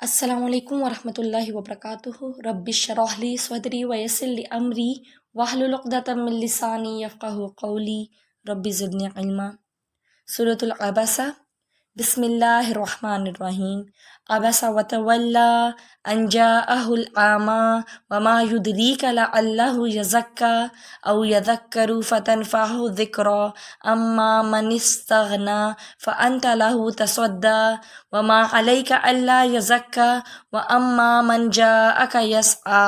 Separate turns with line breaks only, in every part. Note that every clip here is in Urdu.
السلام علیکم ورحمۃ اللہ وبرکاتہ۔ رب اشرح لی صدری ویسر لی امری واحلل عقدۃ من لسانی یفقہوا قولی رب زدنی علما۔ سورۃ العبسہ۔ بسم اللہ الرحمن الرحیم۔ عبس وتولی ان جاءہ الاعمی وما یدریک لعلہ یزکی او یذکر فتنفعہ الذکری اما من استغنی فانت لہ تصدی وما علیک الا یزکی واما من جاءک یسعی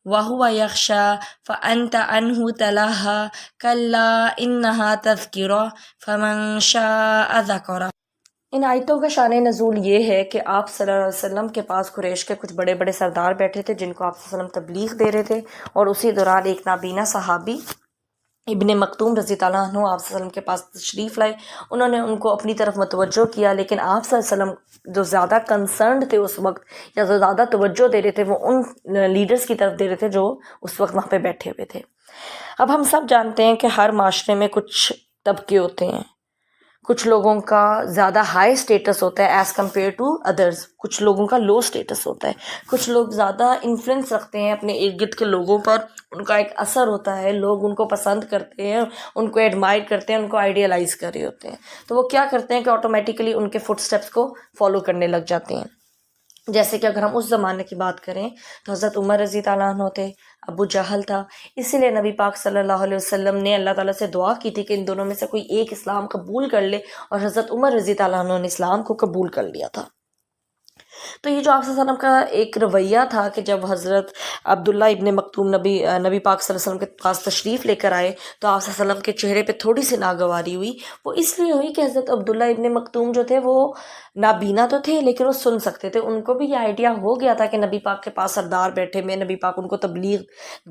وہو یخشی فانت عنہ تلہی کلا انہا تذکرہ فمن شاء ذکرہ۔ ان آیتوں کا شان نزول یہ ہے کہ آپ صلی اللہ علیہ وسلم کے پاس قریش کے کچھ بڑے بڑے سردار بیٹھے تھے جن کو آپ صلی اللہ علیہ وسلم تبلیغ دے رہے تھے، اور اسی دوران ایک نابینا صحابی ابن مکتوم رضی اللہ عنہ آپ صلی اللہ علیہ وسلم کے پاس تشریف لائے۔ انہوں نے ان کو اپنی طرف متوجہ کیا، لیکن آپ صلی اللہ علیہ وسلم جو زیادہ کنسرنڈ تھے اس وقت، یا جو زیادہ توجہ دے رہے تھے، وہ ان لیڈرز کی طرف دے رہے تھے جو اس وقت وہاں پہ بیٹھے ہوئے تھے۔ اب ہم سب جانتے ہیں کہ ہر معاشرے میں کچھ طبقے ہوتے ہیں۔ کچھ لوگوں کا زیادہ ہائی سٹیٹس ہوتا ہے ایز کمپیئر ٹو ادرز، کچھ لوگوں کا لو سٹیٹس ہوتا ہے۔ کچھ لوگ زیادہ انفلوئنس رکھتے ہیں اپنے ارد گرد کے لوگوں پر، ان کا ایک اثر ہوتا ہے، لوگ ان کو پسند کرتے ہیں، ان کو ایڈمائر کرتے ہیں، ان کو آئیڈیلائز کر رہے ہوتے ہیں، تو وہ کیا کرتے ہیں کہ آٹومیٹیکلی ان کے فٹ سٹیپس کو فالو کرنے لگ جاتے ہیں۔ جیسے کہ اگر ہم اس زمانے کی بات کریں تو حضرت عمر رضی اللہ عنہ تھے، ابو جہل تھا، اسی لیے نبی پاک صلی اللہ علیہ وسلم نے اللہ تعالیٰ سے دعا کی تھی کہ ان دونوں میں سے کوئی ایک اسلام قبول کر لے، اور حضرت عمر رضی اللہ عنہ نے اسلام کو قبول کر لیا تھا۔ تو یہ جو آپ صلی اللہ علیہ وسلم کا ایک رویہ تھا کہ جب حضرت عبداللہ ابن مکتوم نبی پاک صلی اللہ علیہ وسلم کے پاس تشریف لے کر آئے تو آپ صلی اللہ علیہ وسلم کے چہرے پہ تھوڑی سی ناگواری ہوئی۔ وہ اس لیے ہوئی کہ حضرت عبداللہ ابن مکتوم جو تھے وہ نابینا تو تھے لیکن وہ سن سکتے تھے، ان کو بھی یہ آئیڈیا ہو گیا تھا کہ نبی پاک کے پاس سردار بیٹھے ہوئے، نبی پاک ان کو تبلیغ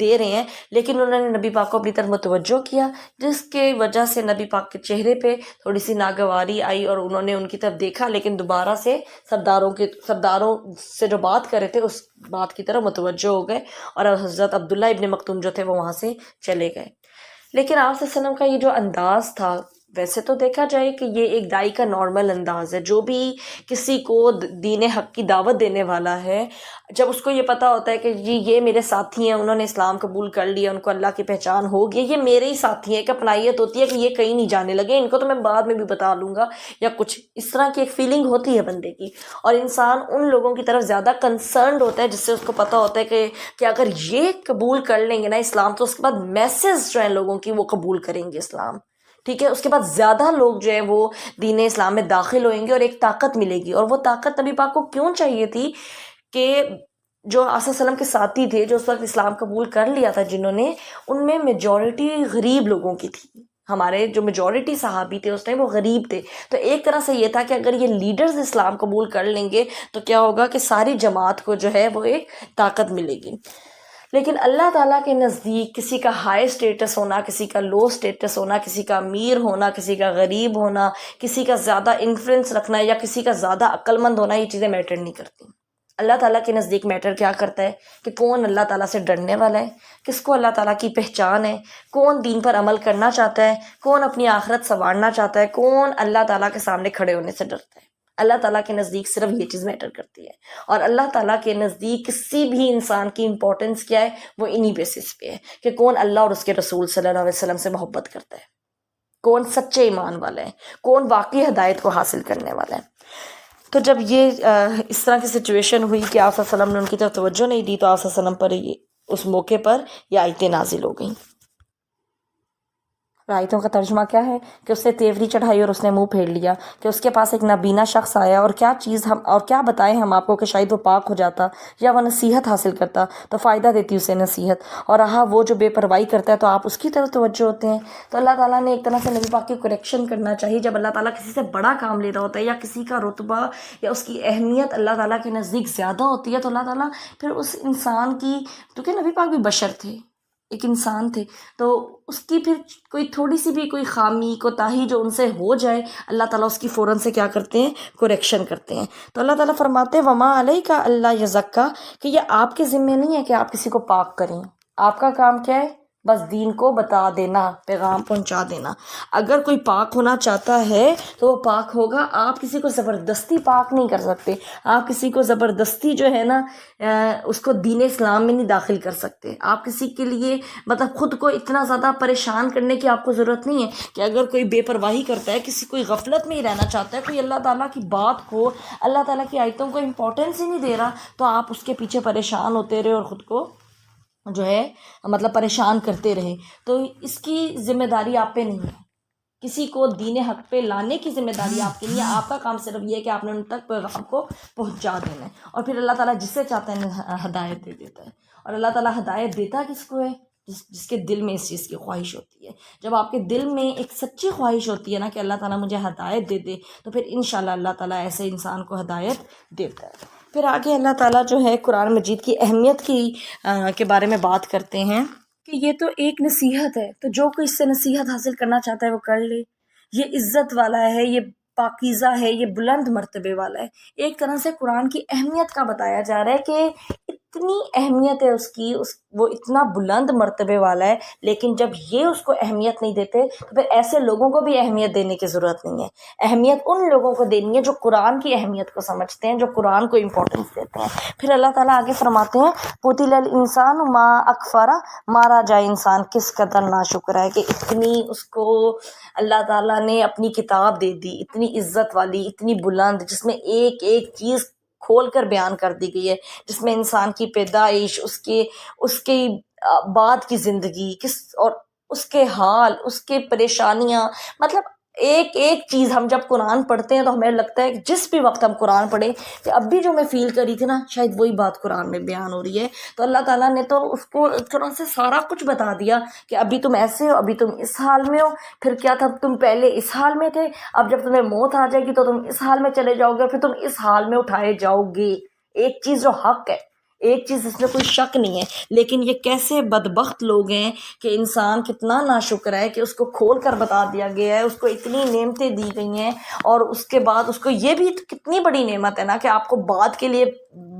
دے رہے ہیں، لیکن انہوں نے نبی پاک کو اپنی طرف متوجہ کیا، جس کے وجہ سے نبی پاک کے چہرے پہ تھوڑی سی ناگواری آئی اور انہوں نے ان کی طرف دیکھا، لیکن دوبارہ سے سرداروں سے جو بات کر رہے تھے اس بات کی طرف متوجہ ہو گئے، اور حضرت عبداللہ ابن مکتوم جو تھے وہ وہاں سے چلے گئے۔ لیکن آپ صلی اللہ علیہ وسلم کا یہ جو انداز تھا، ویسے تو دیکھا جائے کہ یہ ایک دائی کا نارمل انداز ہے، جو بھی کسی کو دین حق کی دعوت دینے والا ہے، جب اس کو یہ پتہ ہوتا ہے کہ جی یہ میرے ساتھی ہیں، انہوں نے اسلام قبول کر لیا، ان کو اللہ کی پہچان ہو گئی، یہ میرے ہی ساتھی ہیں، ایک اپنائیت ہوتی ہے کہ یہ کہیں نہیں جانے لگے، ان کو تو میں بعد میں بھی بتا لوں گا، یا کچھ اس طرح کی ایک فیلنگ ہوتی ہے بندے کی، اور انسان ان لوگوں کی طرف زیادہ کنسرنڈ ہوتا ہے جس سے اس کو پتہ ہوتا ہے کہ اگر یہ قبول کر لیں گے نا اسلام، تو اس کے بعد میسز جو ہیں لوگوں کی وہ قبول کریں گے اسلام، ٹھیک ہے، اس کے بعد زیادہ لوگ جو ہیں وہ دین اسلام میں داخل ہوئیں گے اور ایک طاقت ملے گی۔ اور وہ طاقت نبی پاک کو کیوں چاہیے تھی کہ جو آصف صلی اللہ علیہ وسلم کے ساتھی تھے جو اس وقت اسلام قبول کر لیا تھا جنہوں نے، ان میں میجورٹی غریب لوگوں کی تھی، ہمارے جو میجورٹی صحابی تھے اس ٹائم وہ غریب تھے، تو ایک طرح سے یہ تھا کہ اگر یہ لیڈرز اسلام قبول کر لیں گے تو کیا ہوگا کہ ساری جماعت کو جو ہے وہ ایک طاقت ملے گی۔ لیکن اللہ تعالیٰ کے نزدیک کسی کا ہائی سٹیٹس ہونا، کسی کا لو سٹیٹس ہونا، کسی کا امیر ہونا، کسی کا غریب ہونا، کسی کا زیادہ انفلوئنس رکھنا یا کسی کا زیادہ عقل مند ہونا، یہ چیزیں میٹر نہیں کرتی۔ اللہ تعالیٰ کے نزدیک میٹر کیا کرتا ہے کہ کون اللہ تعالیٰ سے ڈرنے والا ہے، کس کو اللہ تعالیٰ کی پہچان ہے، کون دین پر عمل کرنا چاہتا ہے، کون اپنی آخرت سنوارنا چاہتا ہے، کون اللہ تعالیٰ کے سامنے کھڑے ہونے سے ڈرتا ہے۔ اللہ تعالیٰ کے نزدیک صرف یہ چیز میٹر کرتی ہے، اور اللہ تعالیٰ کے نزدیک کسی بھی انسان کی امپورٹنس کیا ہے، وہ انہی بیسس پہ ہے کہ کون اللہ اور اس کے رسول صلی اللہ علیہ وسلم سے محبت کرتا ہے، کون سچے ایمان والا ہے، کون واقعی ہدایت کو حاصل کرنے والا ہے۔ تو جب یہ اس طرح کی سچویشن ہوئی کہ آپ صلی اللہ علیہ وسلم نے ان کی طرف توجہ نہیں دی، تو آپ صلی اللہ علیہ وسلم پر اس موقع پر یہ آیتیں نازل ہو گئیں۔ آیتوں کا ترجمہ کیا ہے کہ اس سے تیوری چڑھائی اور اس نے منہ پھیر لیا، کہ اس کے پاس ایک نابینا شخص آیا، اور کیا بتائیں ہم آپ کو کہ شاید وہ پاک ہو جاتا یا وہ نصیحت حاصل کرتا تو فائدہ دیتی اسے نصیحت، اور رہا وہ جو بے پرواہی کرتا ہے تو آپ اس کی طرف توجہ ہوتے ہیں۔ تو اللہ تعالیٰ نے ایک طرح سے نبی پاک کی کریکشن کرنا چاہیے، جب اللہ تعالیٰ کسی سے بڑا کام لے رہا ہوتا ہے یا کسی کا رتبہ یا اس کی اہمیت اللہ تعالیٰ کے نزدیک زیادہ ہوتی ہے، تو اللہ تعالیٰ پھر اس انسان کی، کیونکہ نبی پاک بھی بشر تھے، ایک انسان تھے، تو اس کی پھر کوئی تھوڑی سی بھی کوئی خامی کوتاہی جو ان سے ہو جائے، اللہ تعالیٰ اس کی فوراً سے کیا کرتے ہیں، کریکشن کرتے ہیں۔ تو اللہ تعالیٰ فرماتے ہیں وما علیک الا یزکی، کہ یہ آپ کے ذمہ نہیں ہے کہ آپ کسی کو پاک کریں، آپ کا کام کیا ہے، بس دین کو بتا دینا، پیغام پہنچا دینا۔ اگر کوئی پاک ہونا چاہتا ہے تو وہ پاک ہوگا۔ آپ کسی کو زبردستی پاک نہیں کر سکتے، آپ کسی کو زبردستی جو ہے نا اس کو دین اسلام میں نہیں داخل کر سکتے۔ آپ کسی کے لیے مطلب خود کو اتنا زیادہ پریشان کرنے کی آپ کو ضرورت نہیں ہے کہ اگر کوئی بے پرواہی کرتا ہے، کسی کوئی غفلت میں ہی رہنا چاہتا ہے، کوئی اللہ تعالیٰ کی بات کو، اللہ تعالیٰ کی آیتوں کو امپورٹنس ہی نہیں دے رہا، تو آپ اس کے پیچھے پریشان ہوتے رہے اور خود کو جو ہے مطلب پریشان کرتے رہے، تو اس کی ذمہ داری آپ پہ نہیں ہے۔ کسی کو دین حق پہ لانے کی ذمہ داری آپ کے لیے، آپ کا کام صرف یہ ہے کہ آپ نے ان تک پیغام کو پہنچا دینا ہے، اور پھر اللہ تعالیٰ جسے چاہتا ہے ہدایت دے دیتا ہے۔ اور اللہ تعالیٰ ہدایت دیتا کس کو ہے؟ جس کے دل میں اس چیز کی خواہش ہوتی ہے۔ جب آپ کے دل میں ایک سچی خواہش ہوتی ہے نا کہ اللہ تعالیٰ مجھے ہدایت دے دے، تو پھر انشاءاللہ اللہ تعالیٰ ایسے انسان کو ہدایت دیتا ہے۔ پھر آگے اللہ تعالیٰ جو ہے قرآن مجید کی اہمیت کے بارے میں بات کرتے ہیں کہ یہ تو ایک نصیحت ہے، تو جو کوئی اس سے نصیحت حاصل کرنا چاہتا ہے وہ کر لے۔ یہ عزت والا ہے، یہ پاکیزہ ہے، یہ بلند مرتبے والا ہے۔ ایک طرح سے قرآن کی اہمیت کا بتایا جا رہا ہے کہ اتنی اہمیت ہے اس کی، وہ اتنا بلند مرتبے والا ہے، لیکن جب یہ اس کو اہمیت نہیں دیتے تو پھر ایسے لوگوں کو بھی اہمیت دینے کی ضرورت نہیں ہے۔ اہمیت ان لوگوں کو دینی ہے جو قرآن کی اہمیت کو سمجھتے ہیں، جو قرآن کو امپورٹنس دیتے ہیں۔ پھر اللہ تعالیٰ آگے فرماتے ہیں قتل الانسان ما اکفرا، مارا جائے انسان کس قدر ناشکر ہے، کہ اتنی اس کو اللہ تعالیٰ نے اپنی کتاب دے دی، اتنی عزت والی، اتنی بلند، جس میں ایک ایک چیز کھول کر بیان کر دی گئی ہے، جس میں انسان کی پیدائش، اس کے بعد کی زندگی اور اس کے حال، اس کے پریشانیاں، مطلب ایک ایک چیز ہم جب قرآن پڑھتے ہیں تو ہمیں لگتا ہے کہ جس بھی وقت ہم قرآن پڑھیں کہ اب بھی جو میں فیل کری تھی نا، شاید وہی بات قرآن میں بیان ہو رہی ہے۔ تو اللہ تعالیٰ نے تو اس کو اس طرح سے سارا کچھ بتا دیا کہ ابھی تم ایسے ہو، ابھی تم اس حال میں ہو، پھر کیا تھا تم پہلے اس حال میں تھے، اب جب تمہیں موت آ جائے گی تو تم اس حال میں چلے جاؤ گے، پھر تم اس حال میں اٹھائے جاؤ گے۔ ایک چیز جو حق ہے، ایک چیز اس میں کوئی شک نہیں ہے، لیکن یہ کیسے بدبخت لوگ ہیں کہ انسان کتنا ناشکر ہے کہ اس کو کھول کر بتا دیا گیا ہے، اس کو اتنی نعمتیں دی گئی ہیں، اور اس کے بعد اس کو یہ بھی کتنی بڑی نعمت ہے نا کہ آپ کو بعد کے لیے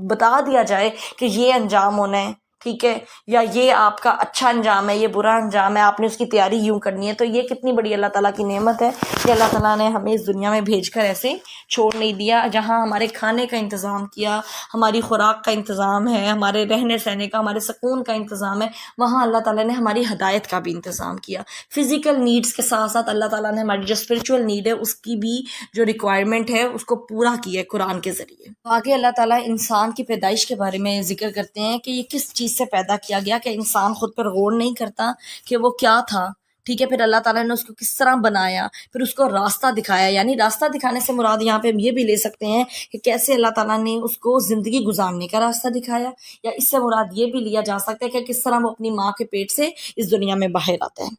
بتا دیا جائے کہ یہ انجام ہونا ہے، ٹھیک ہے، یا یہ آپ کا اچھا انجام ہے، یہ برا انجام ہے، آپ نے اس کی تیاری یوں کرنی ہے۔ تو یہ کتنی بڑی اللہ تعالیٰ کی نعمت ہے کہ اللہ تعالیٰ نے ہمیں اس دنیا میں بھیج کر ایسے چھوڑ نہیں دیا، جہاں ہمارے کھانے کا انتظام کیا، ہماری خوراک کا انتظام ہے، ہمارے رہنے سہنے کا، ہمارے سکون کا انتظام ہے، وہاں اللہ تعالیٰ نے ہماری ہدایت کا بھی انتظام کیا۔ فزیکل نیڈس کے ساتھ ساتھ اللہ تعالیٰ نے ہماری جو اسپرچول نیڈ ہے اس کی بھی جو ریکوائرمنٹ ہے اس کو پورا کیا ہے قرآن کے ذریعے۔ آگے اللہ تعالیٰ انسان کی پیدائش کے بارے میں ذکر کرتے ہیں کہ یہ کس چیز سے پیدا کیا گیا، کہ انسان خود پر غور نہیں کرتا کہ وہ کیا تھا، ٹھیک ہے۔ پھر اللہ تعالیٰ نے اس کو کس طرح بنایا، پھر اس کو راستہ دکھایا، یعنی راستہ دکھانے سے مراد یہاں پہ ہم یہ بھی لے سکتے ہیں کہ کیسے اللہ تعالیٰ نے اس کو زندگی گزارنے کا راستہ دکھایا، یا اس سے مراد یہ بھی لیا جا سکتا ہے کہ کس طرح وہ اپنی ماں کے پیٹ سے اس دنیا میں باہر آتا ہے۔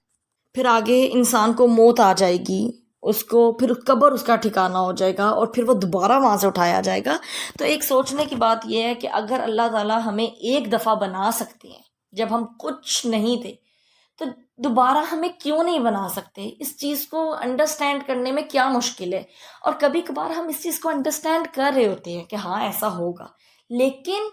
پھر آگے انسان کو موت آ جائے گی، اس کو پھر قبر اس کا ٹھکانہ ہو جائے گا، اور پھر وہ دوبارہ وہاں سے اٹھایا جائے گا۔ تو ایک سوچنے کی بات یہ ہے کہ اگر اللہ تعالیٰ ہمیں ایک دفعہ بنا سکتے ہیں جب ہم کچھ نہیں تھے، تو دوبارہ ہمیں کیوں نہیں بنا سکتے؟ اس چیز کو انڈرسٹینڈ کرنے میں کیا مشکل ہے؟ اور کبھی کبھار ہم اس چیز کو انڈرسٹینڈ کر رہے ہوتے ہیں کہ ہاں ایسا ہوگا، لیکن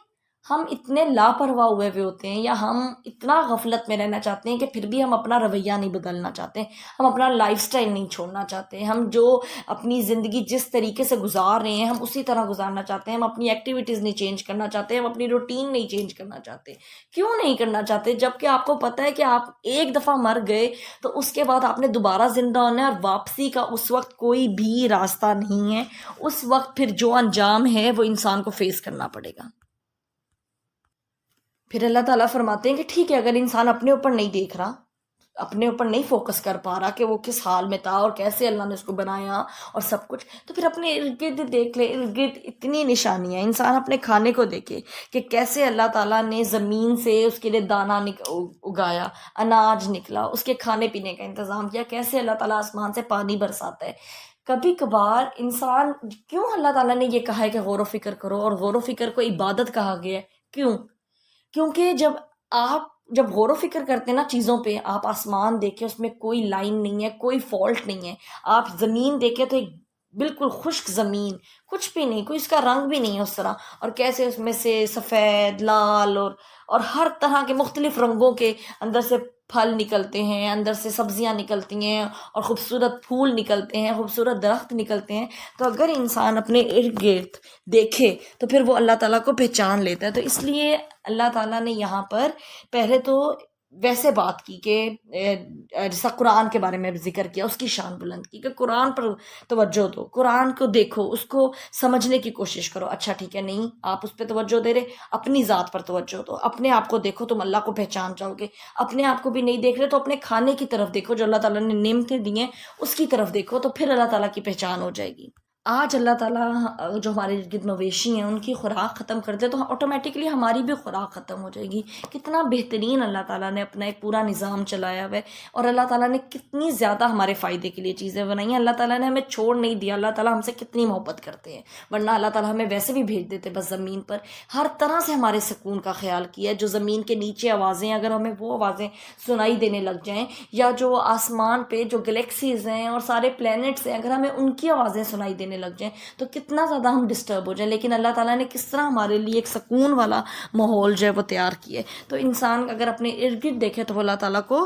ہم اتنے لاپرواہ ہوئے ہوتے ہیں، یا ہم اتنا غفلت میں رہنا چاہتے ہیں کہ پھر بھی ہم اپنا رویہ نہیں بدلنا چاہتے، ہم اپنا لائف سٹائل نہیں چھوڑنا چاہتے، ہم جو اپنی زندگی جس طریقے سے گزار رہے ہیں ہم اسی طرح گزارنا چاہتے ہیں، ہم اپنی ایکٹیویٹیز نہیں چینج کرنا چاہتے، ہم اپنی روٹین نہیں چینج کرنا چاہتے۔ کیوں نہیں کرنا چاہتے؟ جب کہ آپ کو پتہ ہے کہ آپ ایک دفعہ مر گئے تو اس کے بعد آپ نے دوبارہ زندہ ہونا ہے، اور واپسی کا اس وقت کوئی بھی راستہ نہیں ہے۔ اس وقت پھر جو انجام ہے وہ انسان کو فیس کرنا پڑے گا۔ پھر اللہ تعالیٰ فرماتے ہیں کہ ٹھیک ہے، اگر انسان اپنے اوپر نہیں دیکھ رہا، اپنے اوپر نہیں فوکس کر پا رہا کہ وہ کس حال میں تھا اور کیسے اللہ نے اس کو بنایا اور سب کچھ، تو پھر اپنے ارد گرد دیکھ لے۔ ارد گرد اتنی نشانیاں، انسان اپنے کھانے کو دیکھے کہ کیسے اللہ تعالیٰ نے زمین سے اس کے لیے دانہ اگایا، اناج نکلا، اس کے کھانے پینے کا انتظام کیا، کیسے اللہ تعالیٰ آسمان سے پانی برساتا ہے۔ کبھی کبھار انسان، کیوں اللہ تعالیٰ نے یہ کہا ہے کہ غور و فکر کرو، اور غور و فکر کو عبادت کہا گیا ہے؟ کیونکہ جب غور و فکر کرتے ہیں نا چیزوں پہ، آپ آسمان دیکھیں اس میں کوئی لائن نہیں ہے، کوئی فالٹ نہیں ہے، آپ زمین دیکھیں تو ایک بالکل خشک زمین، کچھ بھی نہیں، کوئی اس کا رنگ بھی نہیں ہے اس طرح، اور کیسے اس میں سے سفید، لال اور ہر طرح کے مختلف رنگوں کے اندر سے پھل نکلتے ہیں، اندر سے سبزیاں نکلتی ہیں اور خوبصورت پھول نکلتے ہیں، خوبصورت درخت نکلتے ہیں، تو اگر انسان اپنے ارد گرد دیکھے تو پھر وہ اللہ تعالیٰ کو پہچان لیتا ہے۔ تو اس لیے اللہ تعالیٰ نے یہاں پر پہلے تو ویسے بات کی کہ جیسا قرآن کے بارے میں ذکر کیا، اس کی شان بلند کی کہ قرآن پر توجہ دو، قرآن کو دیکھو، اس کو سمجھنے کی کوشش کرو۔ اچھا ٹھیک ہے، نہیں آپ اس پہ توجہ دے رہے، اپنی ذات پر توجہ دو، اپنے آپ کو دیکھو، تم اللہ کو پہچان جاؤ گے۔ اپنے آپ کو بھی نہیں دیکھ رہے تو اپنے کھانے کی طرف دیکھو، جو اللہ تعالیٰ نے نعمتیں دی ہیں اس کی طرف دیکھو، تو پھر اللہ تعالیٰ کی پہچان ہو جائے گی۔ آج اللہ تعالیٰ جو ہمارے ارد گرد مویشی ہیں ان کی خوراک ختم کر دے تو آٹومیٹکلی ہماری بھی خوراک ختم ہو جائے گی۔ کتنا بہترین اللہ تعالیٰ نے اپنا ایک پورا نظام چلایا ہوا ہے، اور اللہ تعالیٰ نے کتنی زیادہ ہمارے فائدے کے لیے چیزیں بنائی ہیں۔ اللہ تعالیٰ نے ہمیں چھوڑ نہیں دیا، اللہ تعالیٰ ہم سے کتنی محبت کرتے ہیں، ورنہ اللہ تعالیٰ ہمیں ویسے بھی بھیج دیتے بس زمین پر۔ ہر طرح سے ہمارے سکون کا خیال کیا ہے۔ جو زمین کے نیچے آوازیں، اگر ہمیں وہ آوازیں سنائی دینے لگ جائیں، یا جو آسمان پہ جو گلیکسیز ہیں اور سارے پلینٹس ہیں، اگر ہمیں ان کی آوازیں سنائی دینے لگ جائیں تو کتنا زیادہ ہم ڈسٹرب ہو جائیں، لیکن اللہ تعالیٰ نے کس طرح ہمارے لیے ایک سکون والا ماحول جو ہے وہ تیار کیا ہے۔ تو انسان اگر اپنے ارد گرد دیکھے تو وہ اللہ تعالیٰ کو